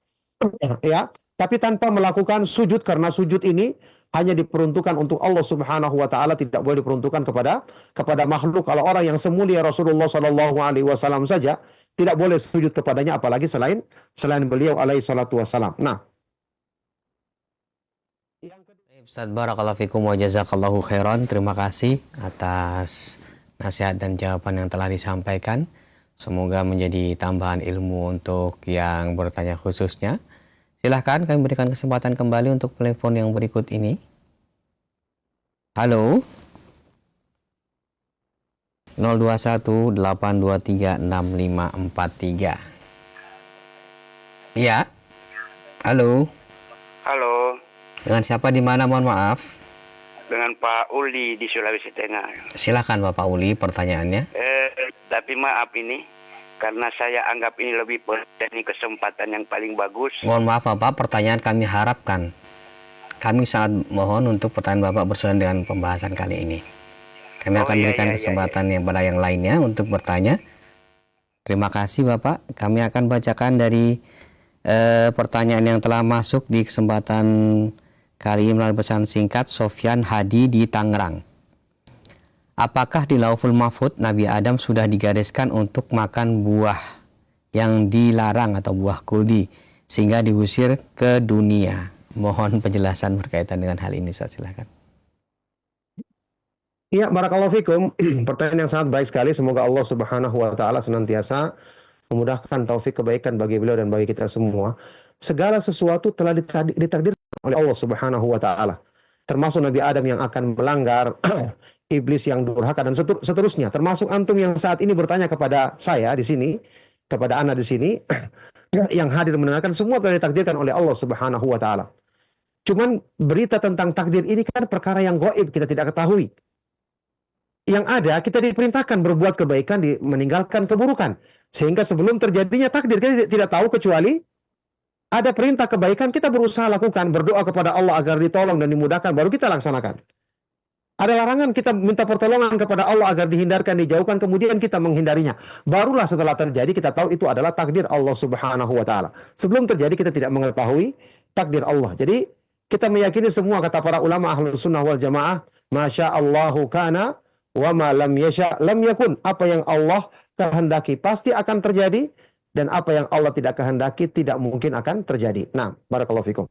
ya, tapi tanpa melakukan sujud, karena sujud ini hanya diperuntukkan untuk Allah Subhanahu wa taala, tidak boleh diperuntukkan kepada makhluk. Kalau orang yang semulia Rasulullah Shallallahu alaihi wasallam saja tidak boleh sujud kepadanya, apalagi selain beliau alaihi salatu wasallam. Nah, Ustaz, barakallahu fikum wa jazakallahu khairan. Terima kasih atas nasihat dan jawaban yang telah disampaikan. Semoga menjadi tambahan ilmu untuk yang bertanya khususnya. Silahkan kami berikan kesempatan kembali untuk telepon yang berikut ini. Halo. 021-823-6543. Iya. Halo. Halo, Dengan siapa di mana, mohon maaf? dengan Pak Uli di Sulawesi Tengah. Silakan Bapak Uli pertanyaannya. Tapi maaf ini, karena saya anggap ini lebih ini kesempatan yang paling bagus. Mohon maaf Bapak, pertanyaan kami harapkan. Kami sangat mohon untuk pertanyaan Bapak bersesuaian dengan pembahasan kali ini. Kami akan berikan kesempatan yang pada yang lainnya untuk bertanya. Terima kasih Bapak. Kami akan bacakan dari pertanyaan yang telah masuk di kesempatan kali ini melalui pesan singkat. Sofyan Hadi di Tangerang. Apakah di Lauhul Mahfud Nabi Adam sudah digariskan untuk makan buah yang dilarang atau buah kuldi sehingga diusir ke dunia? Mohon penjelasan berkaitan dengan hal ini, Ustaz, silakan. iya, barakallahu fikum. Pertanyaan yang sangat baik sekali. Semoga Allah Subhanahu wa taala senantiasa memudahkan taufik kebaikan bagi beliau dan bagi kita semua. Segala sesuatu telah ditakdirkan oleh Allah Subhanahu wa taala. Termasuk Nabi Adam yang akan melanggar, iblis yang durhaka dan seterusnya. Termasuk antum yang saat ini bertanya kepada saya di sini, kepada Ana di sini, yang hadir mendengarkan, semua telah ditakdirkan oleh Allah Subhanahu wa taala. Cuman berita tentang takdir ini kan perkara yang gaib, kita tidak ketahui. Yang ada, kita diperintahkan berbuat kebaikan, meninggalkan keburukan. Sehingga sebelum terjadinya takdir, kita tidak tahu, kecuali ada perintah kebaikan, kita berusaha lakukan, berdoa kepada Allah agar ditolong dan dimudahkan, baru kita laksanakan. Ada larangan, kita minta pertolongan kepada Allah agar dihindarkan, dijauhkan, kemudian kita menghindarinya. Barulah setelah terjadi, kita tahu itu adalah takdir Allah Subhanahu wa ta'ala. Sebelum terjadi, kita tidak mengetahui takdir Allah. Jadi, kita meyakini semua, kata para ulama Ahlus Sunnah wal Jamaah, Masya Allahu kana wa ma lam yasha lam yakun. Apa yang Allah kehendaki pasti akan terjadi, dan apa yang Allah tidak kehendaki tidak mungkin akan terjadi. Nah, barakallahu fikum.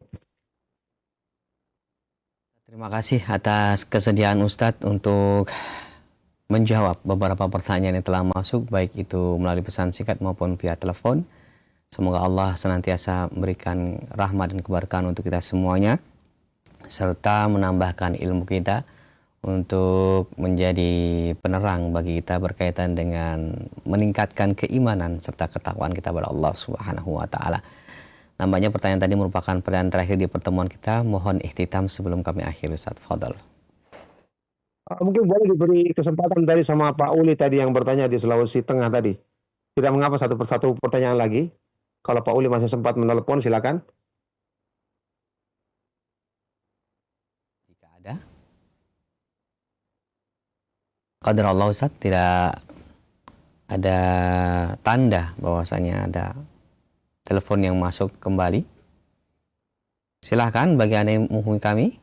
Terima kasih atas kesediaan Ustadz untuk menjawab beberapa pertanyaan yang telah masuk, baik itu melalui pesan singkat maupun via telepon. Semoga Allah senantiasa memberikan rahmat dan keberkahan untuk kita semuanya, serta menambahkan ilmu kita untuk menjadi penerang bagi kita berkaitan dengan meningkatkan keimanan serta ketakwaan kita kepada Allah Subhanahu wa taala. Nampaknya pertanyaan tadi merupakan pertanyaan terakhir di pertemuan kita. Mohon ikhtitam sebelum kami akhiri, Ustaz. Fadhal. Mungkin boleh diberi kesempatan tadi sama Pak Uli tadi yang bertanya di Sulawesi Tengah tadi. Tidak mengapa satu persatu pertanyaan lagi. Kalau Pak Uli masih sempat menelepon, silakan. Jika ada. Qadar Allah, Ustaz, tidak ada tanda bahwasanya ada telepon yang masuk kembali. Silahkan bagi Anda yang menghubungi kami.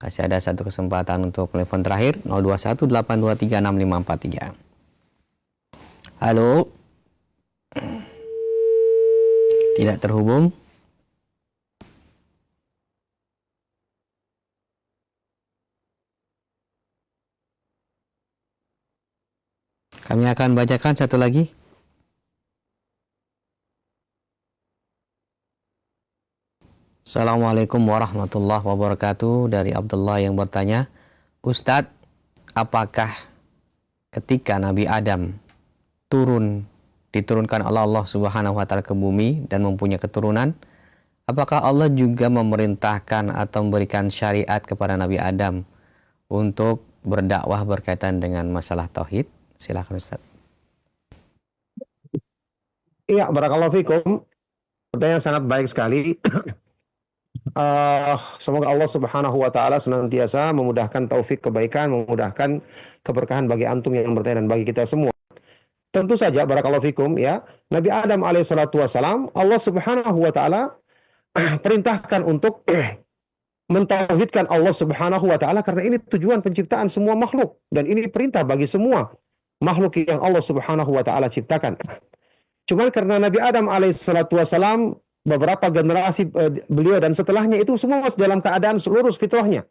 Masih ada satu kesempatan untuk telepon terakhir, 0218236543. Halo. Tidak terhubung. Kami akan bacakan satu lagi. Assalamualaikum warahmatullahi wabarakatuh. Dari Abdullah yang bertanya, Ustadz, apakah ketika Nabi Adam diturunkan oleh Allah Subhanahu wa taala ke bumi dan mempunyai keturunan, apakah Allah juga memerintahkan atau memberikan syariat kepada Nabi Adam untuk berdakwah berkaitan dengan masalah tauhid? Silakan Ustaz. Iya, barakallahu fikum. Pertanyaan sangat baik sekali. Semoga Allah Subhanahu wa taala senantiasa memudahkan taufik kebaikan, memudahkan keberkahan bagi antum yang bertanya dan bagi kita semua. Tentu saja barakallahu fikum ya, Nabi Adam alaihissalatu wassalam Allah Subhanahu wa taala perintahkan untuk mentauhidkan Allah Subhanahu wa taala karena ini tujuan penciptaan semua makhluk dan ini perintah bagi semua makhluk yang Allah Subhanahu wa taala ciptakan. Cuman karena Nabi Adam alaihissalatu wassalam beberapa generasi beliau dan setelahnya itu semua masih dalam keadaan seluruh fitrahnya.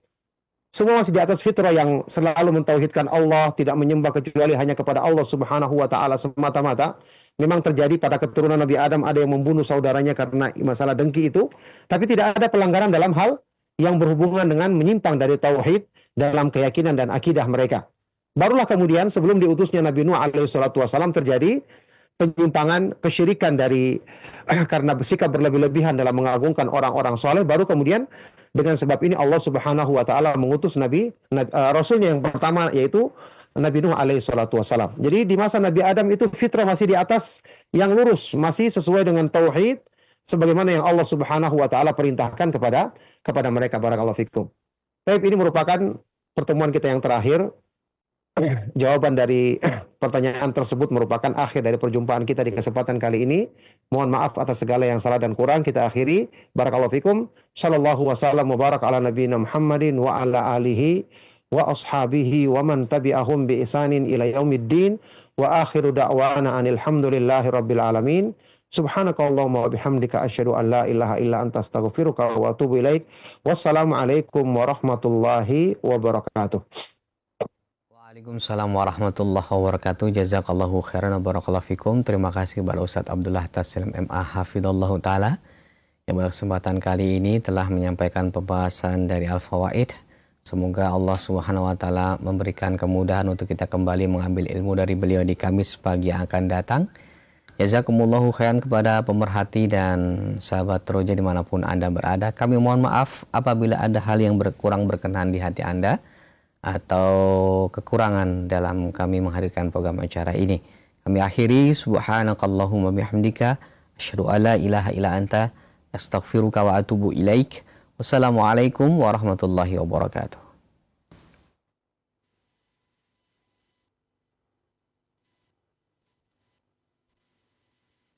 Semua masih di atas fitrah yang selalu mentauhidkan Allah, tidak menyembah kecuali hanya kepada Allah Subhanahu wa taala semata-mata. Memang terjadi pada keturunan Nabi Adam ada yang membunuh saudaranya karena masalah dengki itu, tapi tidak ada pelanggaran dalam hal yang berhubungan dengan menyimpang dari tauhid dalam keyakinan dan akidah mereka. Barulah kemudian sebelum diutusnya Nabi Nuh alaihissalatu wassalam terjadi penyimpangan kesyirikan dari karena sikap berlebih-lebihan dalam mengagungkan orang-orang soleh. Baru kemudian dengan sebab ini Allah Subhanahu wa taala mengutus rasulnya yang pertama yaitu Nabi Nuh alaihissalatu wassalam. Jadi di masa Nabi Adam itu fitrah masih di atas yang lurus, masih sesuai dengan tauhid sebagaimana yang Allah Subhanahu wa taala perintahkan kepada mereka. Barakallahu fikum. Baik, ini merupakan pertemuan kita yang terakhir. Jawaban dari pertanyaan tersebut merupakan akhir dari perjumpaan kita di kesempatan kali ini. Mohon maaf atas segala yang salah dan kurang. Kita akhiri. Barakallahu fikum. Sallallahu wasallam mubarak ala nabiyina Muhammadin wa ala alihi wa ashabihi wa man tabi'ahum bi ihsanin ila yaumiddin. Wa akhiru da'wana anil hamdulillahi rabbil alamin. Subhanakallahumma wa bihamdika asyhadu an la ilaha illa anta astaghfiruka wa atubu ilaik. Wassalamualaikum warahmatullahi wabarakatuh. Waalaikumsalam warahmatullahi wabarakatuh. Jazakallahu khairan wa barakallahu fikum. Terima kasih kepada Ustadz Abdullah Taslim MA Hafidhullahu Ta'ala yang pada kesempatan kali ini telah menyampaikan pembahasan dari Al-Fawaid. Semoga Allah Subhanahu wa taala memberikan kemudahan untuk kita kembali mengambil ilmu dari beliau di Kamis pagi yang akan datang. Jazakumullahu khairan kepada pemerhati dan sahabat Roja dimanapun Anda berada. Kami mohon maaf apabila ada hal yang kurang berkenan di hati Anda atau kekurangan dalam kami menghadirkan program acara ini. Kami akhiri, subhanakallahumma bihamdika asyhadu an la ilaha illa anta astaghfiruka wa atubu ilaik. Wassalamualaikum warahmatullahi wabarakatuh.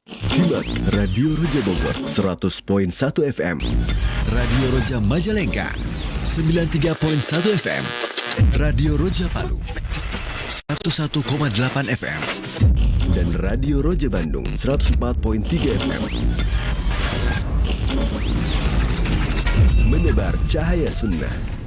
Simak Radio Roja Bogor 100.1 FM, Radio Roja Majalengka 93.1 FM, Radio Roja Palu 101,8 FM, dan Radio Roja Bandung 104.3 FM. Menebar cahaya sunnah.